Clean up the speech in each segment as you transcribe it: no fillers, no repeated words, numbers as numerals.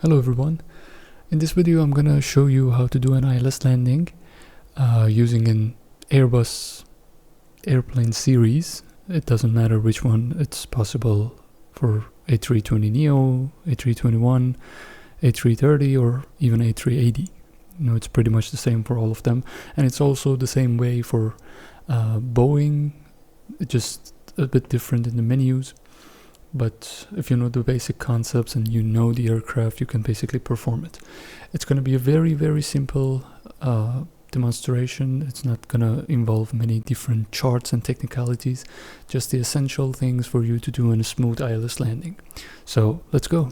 Hello everyone. In this video I'm gonna show you how to do an ILS landing using an Airbus airplane series. It doesn't matter which one, it's possible for A320neo, A321, A330 or even A380. It's pretty much the same for all of them, and it's also the same way for Boeing, just a bit different in the menus. But if you know the basic concepts and you know the aircraft, you can basically perform it. It's going to be a very simple demonstration. It's not going to involve many different charts and technicalities, just the essential things for you to do in a smooth ILS landing. So let's go.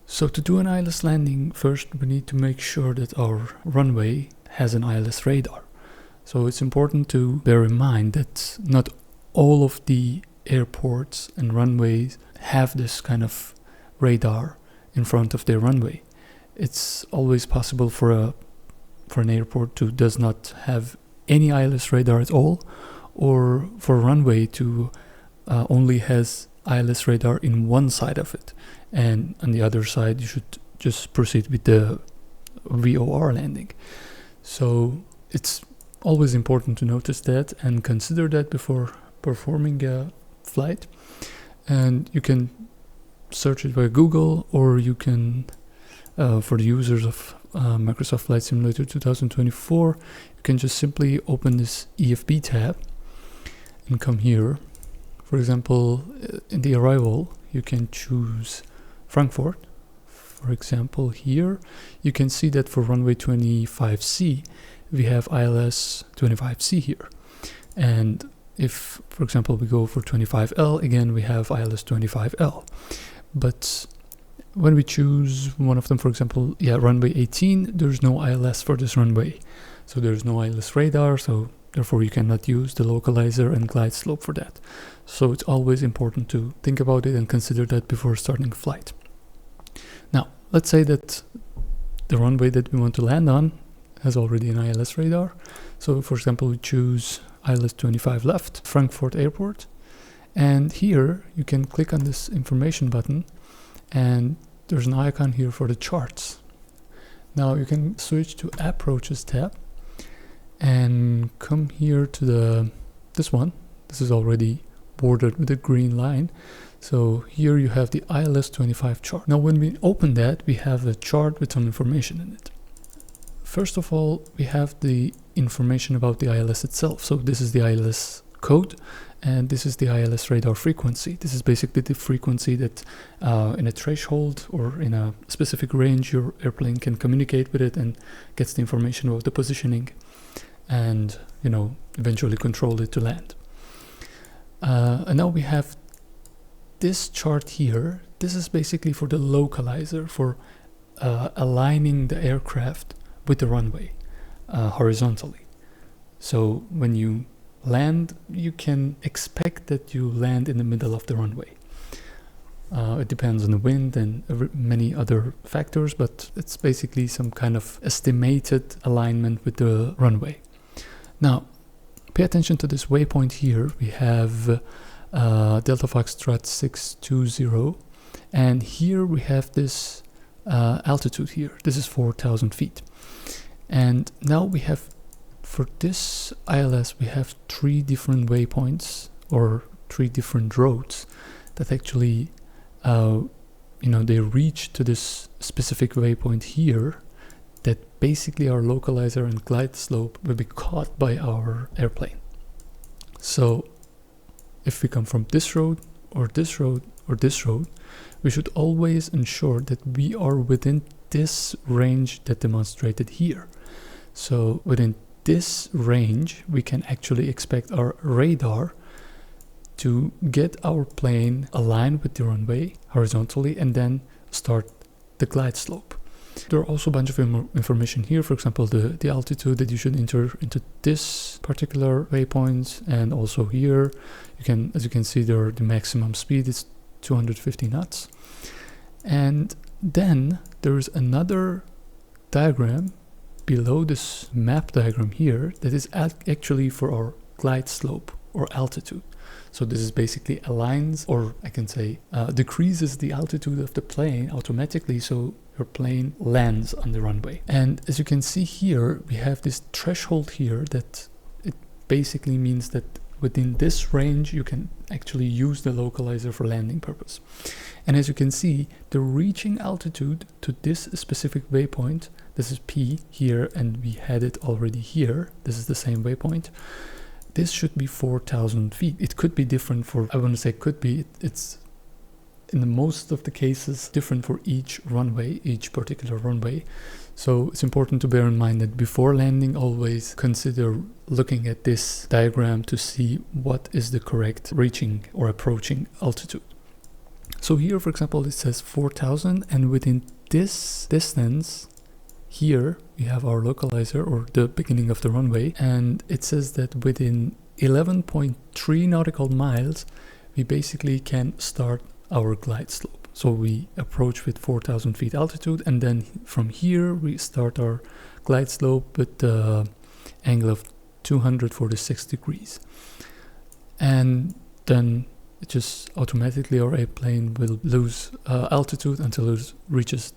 So to do an ILS landing, first we need to make sure that our runway has an ILS radar. So it's important to bear in mind that not all of the airports and runways have this kind of radar in front of their runway. It's always possible for an airport to does not have any ILS radar at all, or for a runway to only has ILS radar in one side of it, and on the other side you should just proceed with the VOR landing. So it's always important to notice that and consider that before performing a flight. And you can search it by Google, or you can for the users of Microsoft Flight Simulator 2024, you can just simply open this EFB tab and come here. For example, in the arrival, you can choose Frankfurt. For example, here, you can see that for runway 25C, we have ILS 25C here. And if, for example, we go for 25L, again, we have ILS 25L. But when we choose one of them, for example, runway 18, there's no ILS for this runway. So there's no ILS radar, so therefore you cannot use the localizer and glide slope for that. So it's always important to think about it and consider that before starting a flight. Now, let's say that the runway that we want to land on has already an ILS radar. So for example, we choose ILS 25 left, Frankfurt Airport. And here you can click on this information button, and there's an icon here for the charts. Now you can switch to Approaches tab and come here to this one. This is already bordered with a green line. So here you have the ILS 25 chart. Now when we open that, we have a chart with some information in it. First of all, we have the information about the ILS itself. So this is the ILS code, and this is the ILS radar frequency. This is basically the frequency that in a threshold or in a specific range, your airplane can communicate with it and gets the information about the positioning and, eventually control it to land. And now we have this chart here. This is basically for the localizer, for aligning the aircraft with the runway horizontally. So when you land, you can expect that you land in the middle of the runway. It depends on the wind and many other factors, but it's basically some kind of estimated alignment with the runway. Now, pay attention to this waypoint here. We have Delta Foxtrot 620, and here we have this altitude here. This is 4,000 feet. And now we have, for this ILS, we have 3 different waypoints, or 3 different roads that actually, they reach to this specific waypoint here, that basically our localizer and glide slope will be caught by our airplane. So if we come from this road or this road or this road, we should always ensure that we are within this range that demonstrated here. So within this range, we can actually expect our radar to get our plane aligned with the runway horizontally and then start the glide slope. There are also a bunch of information here. For example, the altitude that you should enter into this particular waypoint, and also here as you can see, the maximum speed is 250 knots. And then there is another diagram below this map diagram here, that is actually for our glide slope or altitude. So this is basically aligns, or I can say decreases the altitude of the plane automatically, so your plane lands on the runway. And as you can see here, we have this threshold here that it basically means that within this range you can actually use the localizer for landing purpose. And as you can see, the reaching altitude to this specific waypoint, this is P here, and we had it already here, this is the same waypoint. This should be 4,000 feet. It could be different for, I want to say could be, it's in the most of the cases different for each runway, each particular runway. So it's important to bear in mind that before landing, always consider looking at this diagram to see what is the correct reaching or approaching altitude. So here, for example, it says 4,000, and within this distance, here we have our localizer, or the beginning of the runway, and it says that within 11.3 nautical miles we basically can start our glide slope. So we approach with 4,000 feet altitude, and then from here we start our glide slope with the angle of 246 degrees, and then it just automatically our airplane will lose altitude until it reaches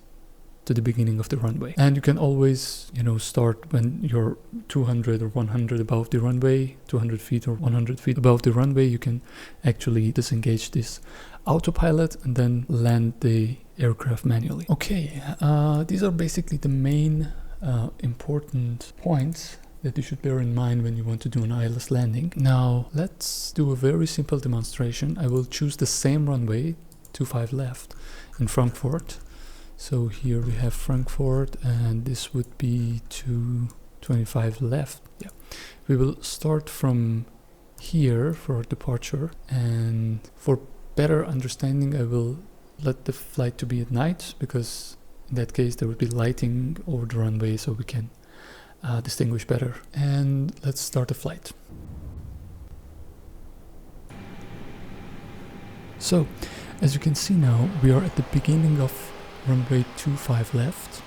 to the beginning of the runway. And you can always, start when you're 200 or 100 above the runway, 200 feet or 100 feet above the runway. You can actually disengage this autopilot and then land the aircraft manually. Okay, these are basically the main important points that you should bear in mind when you want to do an ILS landing. Now let's do a very simple demonstration. I will choose the same runway, 25 left, in Frankfurt. So here we have Frankfurt, and this would be 225 left. Yeah, we will start from here for departure, and for better understanding I will let the flight to be at night, because in that case there would be lighting over the runway so we can distinguish better. And let's start the flight. So as you can see now, we are at the beginning of runway 25 left,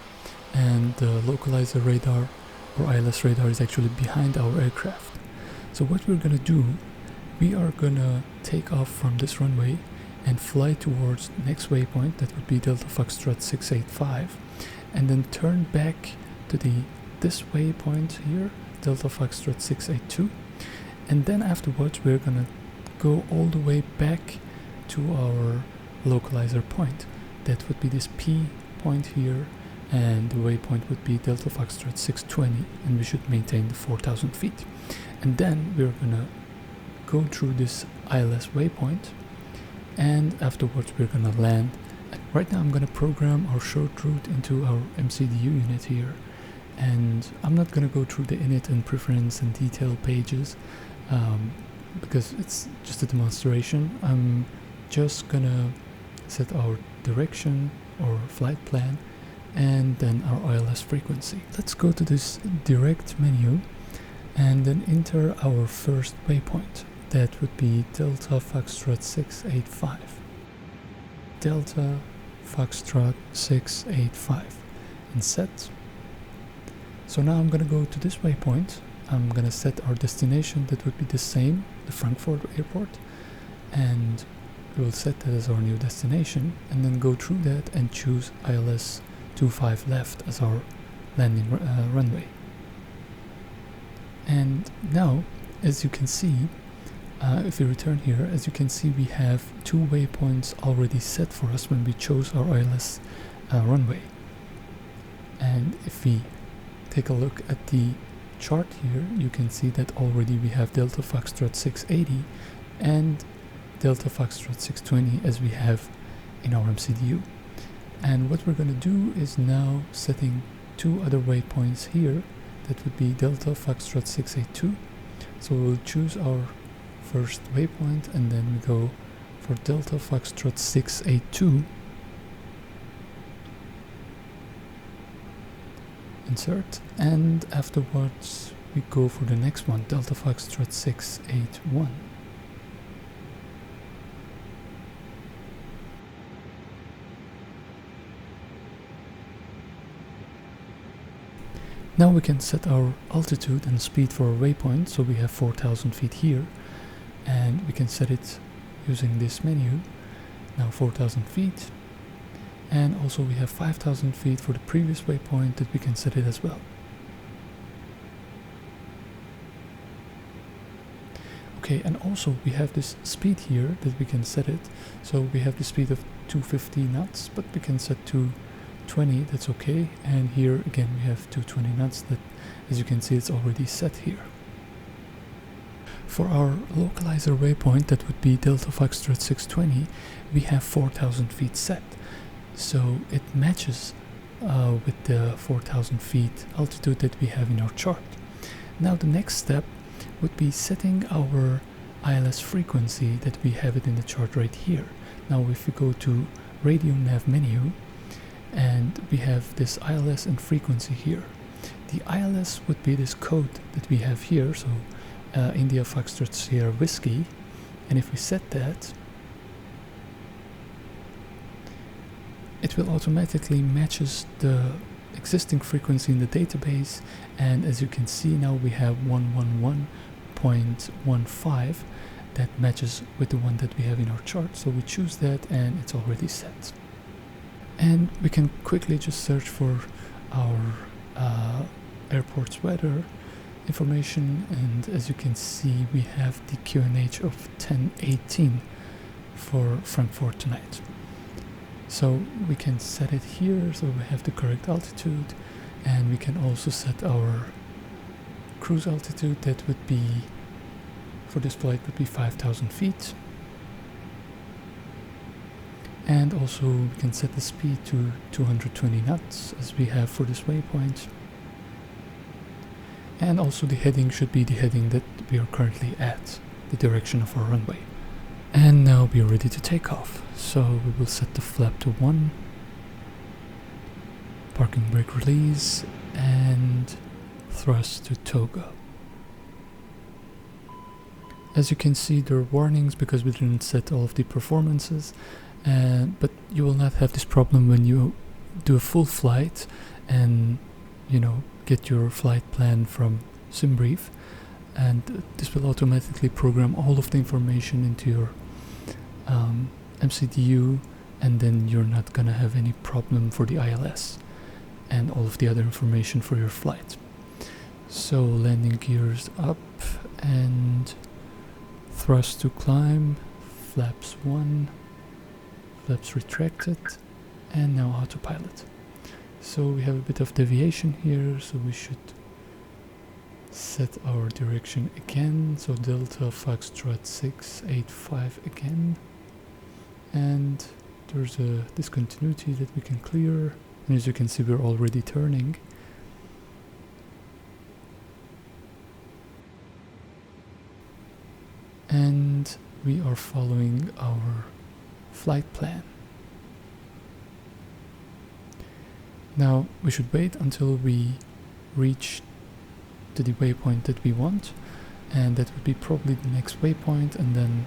and the localizer radar or ILS radar is actually behind our aircraft. So what we're gonna do, we are gonna take off from this runway and fly towards the next waypoint, that would be Delta Foxtrot 685, and then turn back to this waypoint here, Delta Foxtrot 682, and then afterwards we're gonna go all the way back to our localizer point. That would be this P point here, and the waypoint would be Delta Foxtrot 620, and we should maintain the 4,000 feet. And then we're gonna go through this ILS waypoint, and afterwards we're gonna land. Right now I'm gonna program our short route into our MCDU unit here, and I'm not gonna go through the init and preference and detail pages because it's just a demonstration. I'm just gonna set our direction or flight plan, and then our ILS frequency. Let's go to this direct menu and then enter our first waypoint. That would be Delta Foxtrot 685. Delta Foxtrot 685 and set. So now I'm gonna go to this waypoint. I'm gonna set our destination, that would be the same, the Frankfurt airport, and we'll set that as our new destination, and then go through that and choose ILS 25 left as our landing runway. And now, as you can see, if we return here, as you can see, we have two waypoints already set for us when we chose our ILS runway. And if we take a look at the chart here, you can see that already we have Delta Foxtrot 680 and Delta Foxtrot 620 as we have in our MCDU. And what we're going to do is now setting two other waypoints here. That would be Delta Foxtrot 682. So we'll choose our first waypoint, and then we go for Delta Foxtrot 682. Insert, and afterwards we go for the next one, Delta Foxtrot 681. Now we can set our altitude and speed for our waypoint, so we have 4,000 feet here, and we can set it using this menu. Now 4,000 feet, and also we have 5,000 feet for the previous waypoint that we can set it as well. Okay, and also we have this speed here that we can set it. So we have the speed of 250 knots, but we can set to 20, that's okay. And here again we have 220 knots that, as you can see, it's already set here. For our localizer waypoint, that would be Delta Foxtrot 620, we have 4,000 feet set. So it matches with the 4,000 feet altitude that we have in our chart. Now the next step would be setting our ILS frequency that we have it in the chart right here. Now if we go to radio nav menu, and we have this ILS and frequency here. The ILS would be this code that we have here, so India Foxtrot Sierra Whiskey, and if we set that, it will automatically matches the existing frequency in the database, and as you can see now we have 111.15 that matches with the one that we have in our chart, so we choose that and it's already set. And we can quickly just search for our airport's weather information, and as you can see we have the QNH of 1018 for Frankfurt tonight. So we can set it here, so we have the correct altitude, and we can also set our cruise altitude. That would be, for this flight, would be 5,000 feet. And also we can set the speed to 220 knots as we have for this waypoint. And also the heading should be the heading that we are currently at, the direction of our runway. And now we are ready to take off. So we will set the flap to 1, parking brake release, and thrust to toga. As you can see, there are warnings because we didn't set all of the performances, but you will not have this problem when you do a full flight and get your flight plan from SimBrief, and this will automatically program all of the information into your MCDU, and then you're not gonna have any problem for the ILS and all of the other information for your flight. So landing gears up and thrust to climb, flaps 1, flaps retracted, and now autopilot. So we have a bit of deviation here, so we should set our direction again, so Delta Foxtrot 685 again, and there's a discontinuity that we can clear, and as you can see we're already turning. And we are following our flight plan. Now we should wait until we reach to the waypoint that we want, and that would be probably the next waypoint, and then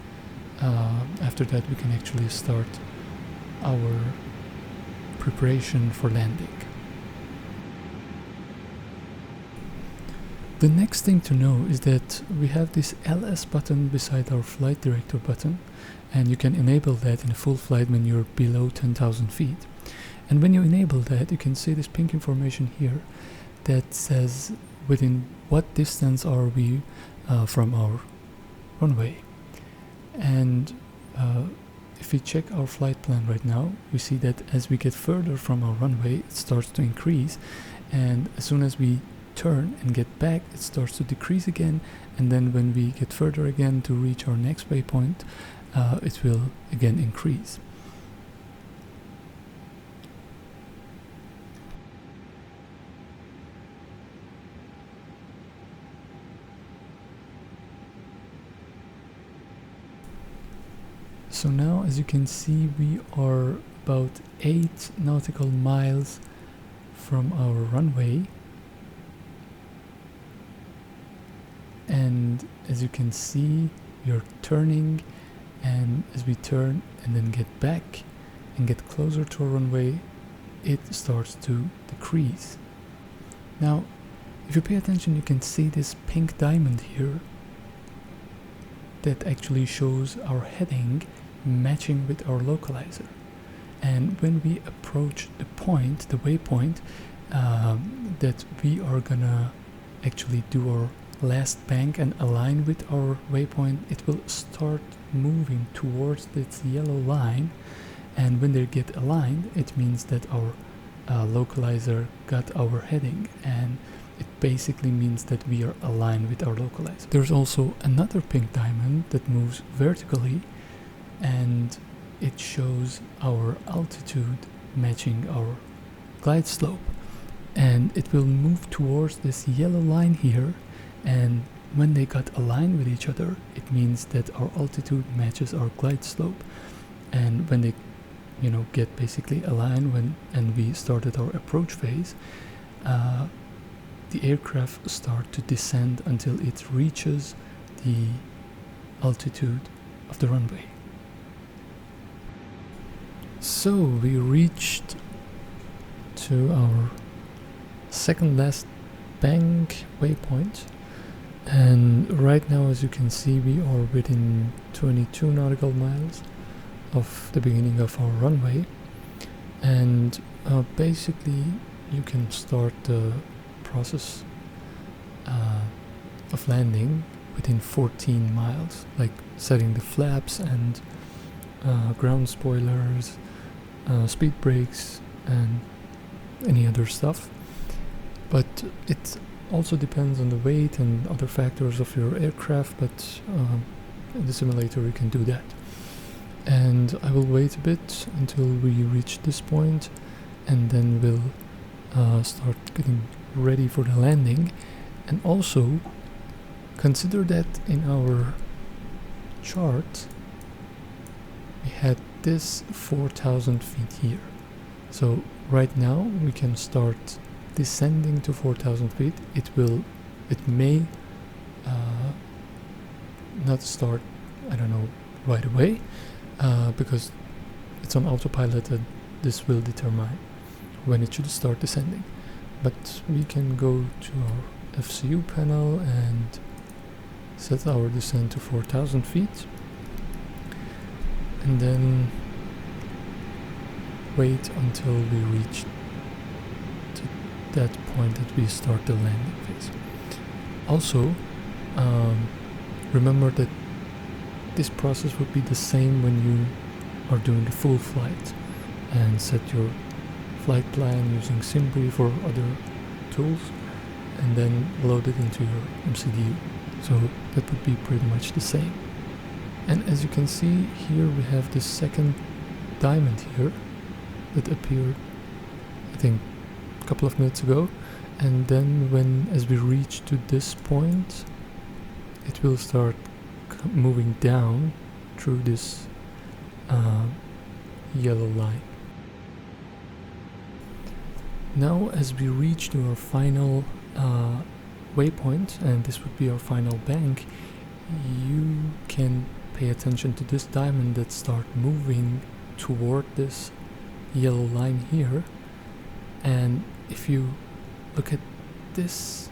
after that we can actually start our preparation for landing. The next thing to know is that we have this LS button beside our flight director button, and you can enable that in a full flight when you're below 10,000 feet. And when you enable that, you can see this pink information here that says within what distance are we from our runway. And if we check our flight plan right now, we see that as we get further from our runway, it starts to increase, and as soon as we turn and get back, it starts to decrease again, and then when we get further again to reach our next waypoint, it will again increase. So now, as you can see, we are about 8 nautical miles from our runway, and as you can see, we are turning, and as we turn and then get back and get closer to our runway, it starts to decrease. Now, If you pay attention, you can see this pink diamond here that actually shows our heading matching with our localizer. And when we approach the point, the waypoint, that we are gonna actually do our last bank and align with our waypoint, it will start moving towards this yellow line. And when they get aligned, it means that our localizer got our heading, and it basically means that we are aligned with our localizer. There's also another pink diamond that moves vertically, and it shows our altitude matching our glide slope, and it will move towards this yellow line here. And when they got aligned with each other, it means that our altitude matches our glide slope. And when they get basically aligned, and we started our approach phase, the aircraft start to descend until it reaches the altitude of the runway. So we reached to our second last bank waypoint, and right now, as you can see, we are within 22 nautical miles of the beginning of our runway, and basically you can start the process of landing within 14 miles, like setting the flaps and ground spoilers, speed brakes, and any other stuff. But it also depends on the weight and other factors of your aircraft, but in the simulator you can do that. And I will wait a bit until we reach this point, and then we'll start getting ready for the landing. And also consider that in our chart we had this 4,000 feet here. So right now we can start descending to 4,000 feet. It may not start, I don't know, right away, because it's on autopilot, and this will determine when it should start descending. But we can go to our FCU panel and set our descent to 4,000 feet, and then wait until we reach to that point that we start the landing phase. Also, remember that this process would be the same when you are doing a full flight, and set your flight plan using SimBrief or other tools, and then load it into your MCDU. So that would be pretty much the same. And as you can see here, we have this second diamond here that appeared, I think, a couple of minutes ago. And then as we reach to this point, it will start moving down through this yellow line. Now, as we reach to our final waypoint, and this would be our final bank, you can pay attention to this diamond that start moving toward this yellow line here. And if you look at this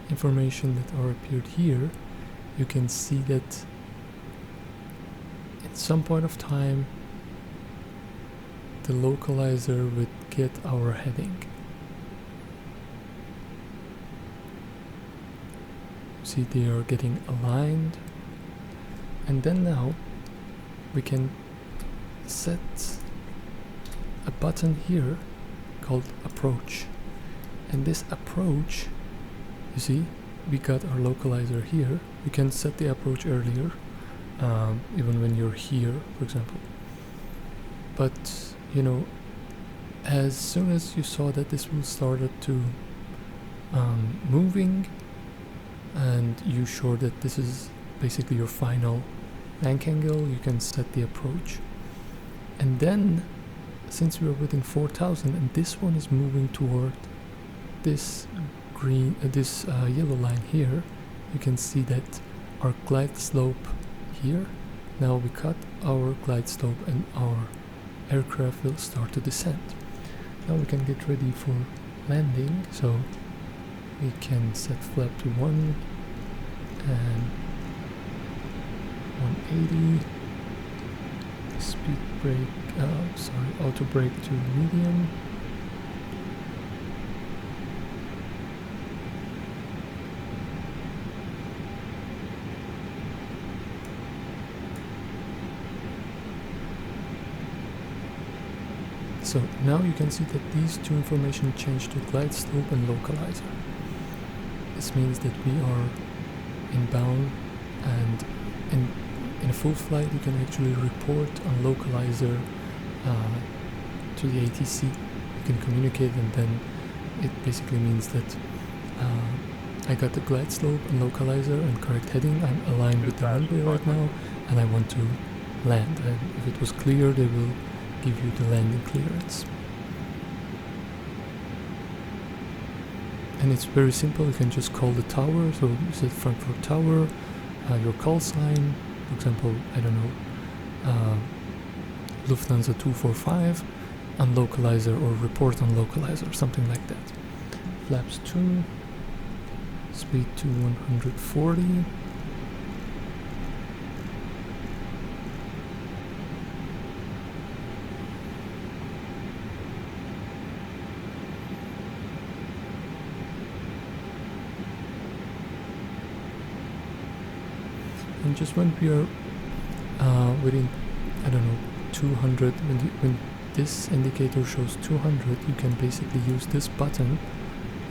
information that are appeared here, you can see that at some point of time the localizer would get our heading. See, they are getting aligned, and then now we can set a button here called Approach. And this approach, you see, we got our localizer here. You can set the approach earlier, even when you're here, for example. But as soon as you saw that this will started to moving, and you sure that this is basically your final bank angle, you can set the approach. And then, since we are within 4,000 and this one is moving toward this yellow line here, you can see that our glide slope here, now we cut our glide slope and our aircraft will start to descend. Now we can get ready for landing. So we can set flap to 1 and 180. Speed brake, auto brake to medium. So now you can see that these two information change to glide slope and localizer. This means that we are inbound, and in a full flight you can actually report on localizer to the ATC. You can communicate, and then it basically means that I got the glide slope and localizer and correct heading. I'm aligned with the runway right now, and I want to land. And if it was clear, they will give you the landing clearance. And it's very simple. You can just call the tower. So you set Frankfurt Tower, your call sign, for example, I don't know, Lufthansa 245, on localizer, or report on localizer, something like that. Flaps 2, speed to 140. And just when we are within, I don't know, 200, when this indicator shows 200, you can basically use this button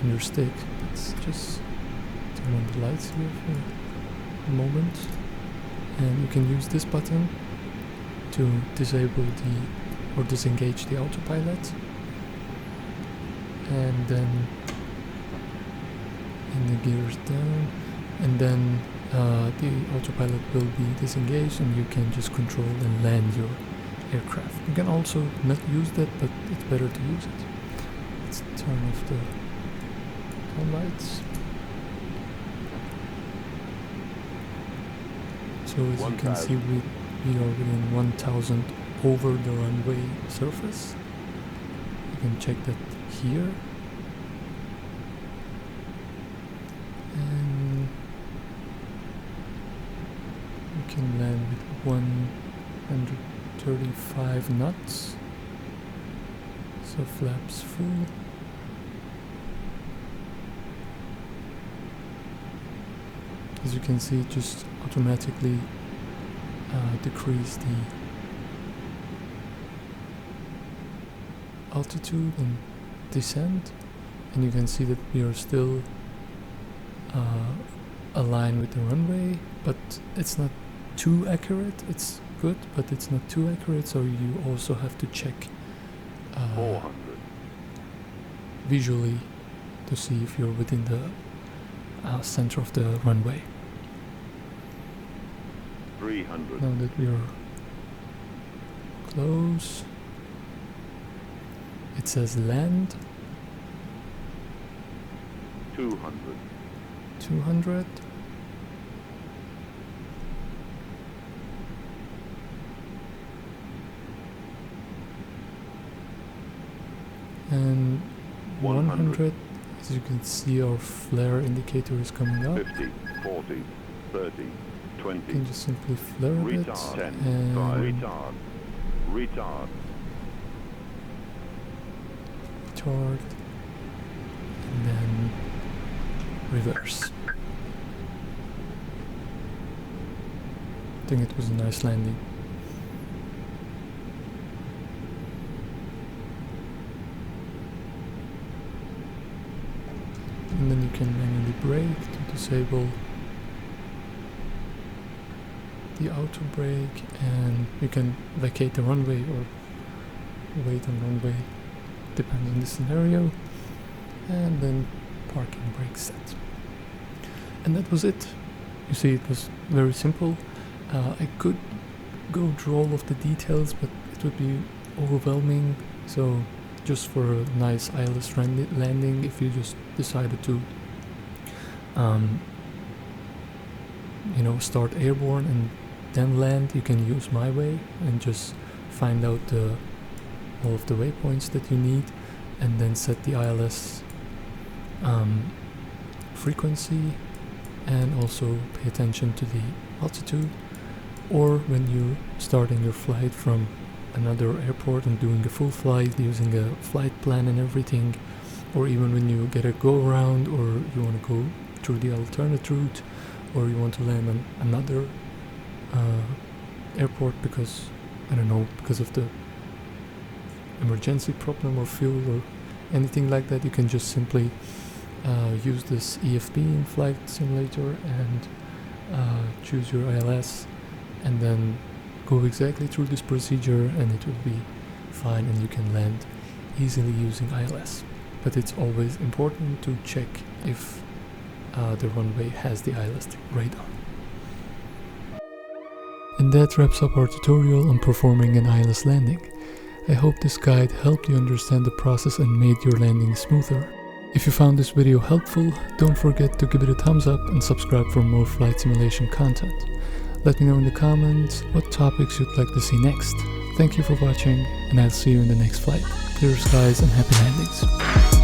on your stick. Let's just turn on the lights here for a moment. And you can use this button to disable or disengage the autopilot. And then in the gears down, and then the autopilot will be disengaged, and you can just control and land your aircraft. You can also not use that, but it's better to use it. Let's turn off the tail lights. So as you can see, we are within 1000 over the runway surface. You can check that here. And we can land with 135 knots. So flaps full. As you can see, it just automatically decrease the altitude and descent, and you can see that we are still aligned with the runway, but it's not too accurate. It's good, but it's not too accurate, so you also have to check 400 visually to see if you're within the center of the runway. 300 Now that we are close, it says land. 200 200. And 100. As you can see, our flare indicator is coming up. 50 40 30 20 You can just simply flare a bit retard 10 and 5 retard retard, and then reverse. I think it was a nice landing. And then you can manually brake to disable the auto brake, and you can vacate the runway or wait on runway, depends on the scenario, and then parking brake set. And that was it. You see, it was very simple. I could go through all of the details, but it would be overwhelming, so just for a nice ILS landing, if you just decided to start airborne and then land, you can use my way and just find out all of the waypoints that you need, and then set the ILS frequency, and also pay attention to the altitude. Or when you're starting your flight from another airport and doing a full flight using a flight plan and everything, or even when you get a go around, or you want to go through the alternate route, or you want to land on another airport because, I don't know, because of the emergency problem or fuel or anything like that, you can just simply use this EFB in Flight Simulator and choose your ILS, and then go exactly through this procedure, and it will be fine and you can land easily using ILS. But it's always important to check if the runway has the ILS radar. And that wraps up our tutorial on performing an ILS landing. I hope this guide helped you understand the process and made your landing smoother. If you found this video helpful, don't forget to give it a thumbs up and subscribe for more flight simulation content. Let me know in the comments what topics you'd like to see next. Thank you for watching, and I'll see you in the next flight. Clear skies and happy landings.